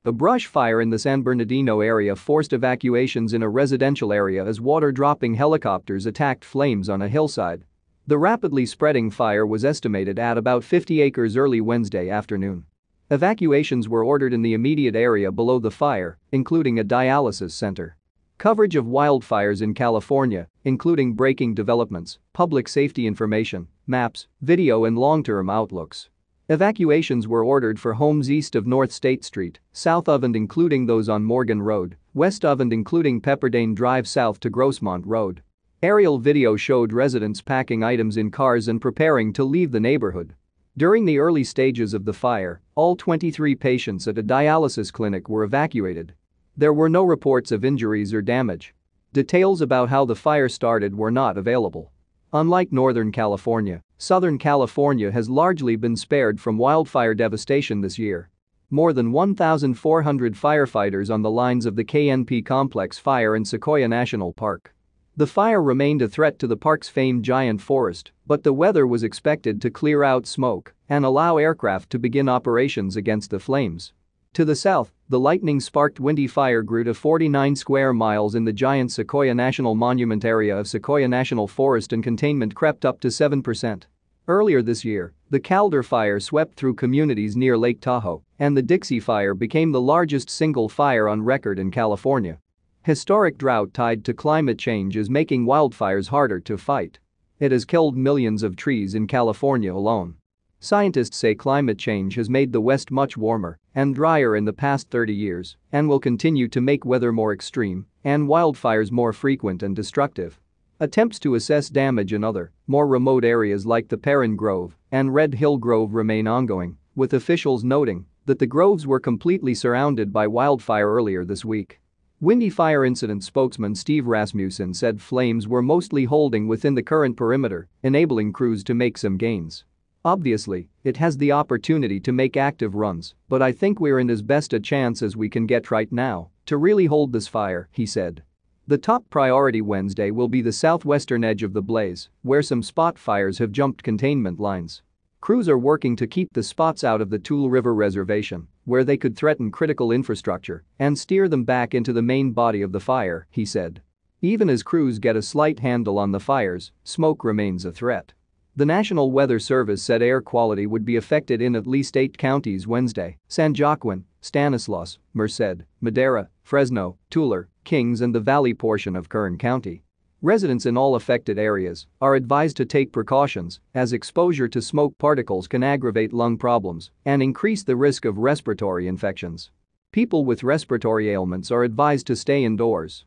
A brush fire in the San Bernardino area forced evacuations in a residential area as water-dropping helicopters attacked flames on a hillside. The rapidly spreading fire was estimated at about 50 acres early Wednesday afternoon. Evacuations were ordered in the immediate area below the fire, including a dialysis center. Coverage of wildfires in California, including breaking developments, public safety information, maps, video and long-term outlooks. Evacuations were ordered for homes east of North State Street, south of and including those on Morgan Road, west of and including Pepperdein Drive south to Grossmont Road. Aerial video showed residents packing items in cars and preparing to leave the neighborhood. During the early stages of the fire, all 23 patients at a dialysis clinic were evacuated. There were no reports of injuries or damage. Details about how the fire started were not available. Unlike Northern California, Southern California has largely been spared from wildfire devastation this year. More than 1,400 firefighters on the lines of the KNP Complex fire in Sequoia National Park. The fire remained a threat to the park's famed Giant Forest, but the weather was expected to clear out smoke and allow aircraft to begin operations against the flames. To the south, the lightning-sparked windy fire grew to 49 square miles in the Giant Sequoia National Monument area of Sequoia National Forest and containment crept up to 7%. Earlier this year, the Caldor Fire swept through communities near Lake Tahoe, and the Dixie Fire became the largest single fire on record in California. Historic drought tied to climate change is making wildfires harder to fight. It has killed millions of trees in California alone. Scientists say climate change has made the West much warmer and drier in the past 30 years and will continue to make weather more extreme and wildfires more frequent and destructive. Attempts to assess damage in other, more remote areas like the Peyrone Grove and Red Hill Grove remain ongoing, with officials noting that the groves were completely surrounded by wildfire earlier this week. Windy Fire Incident spokesman Steve Rasmussen said flames were mostly holding within the current perimeter, enabling crews to make some gains. Obviously, it has the opportunity to make active runs, but I think we're in as best a chance as we can get right now to really hold this fire, he said. The top priority Wednesday will be the southwestern edge of the blaze, where some spot fires have jumped containment lines. Crews are working to keep the spots out of the Tule River Reservation, where they could threaten critical infrastructure, and steer them back into the main body of the fire, he said. Even as crews get a slight handle on the fires, smoke remains a threat. The National Weather Service said air quality would be affected in at least 8 counties Wednesday: San Joaquin, Stanislaus, Merced, Madera, Fresno, Tule, Kings and the valley portion of Kern County. Residents in all affected areas are advised to take precautions as exposure to smoke particles can aggravate lung problems and increase the risk of respiratory infections. People with respiratory ailments are advised to stay indoors.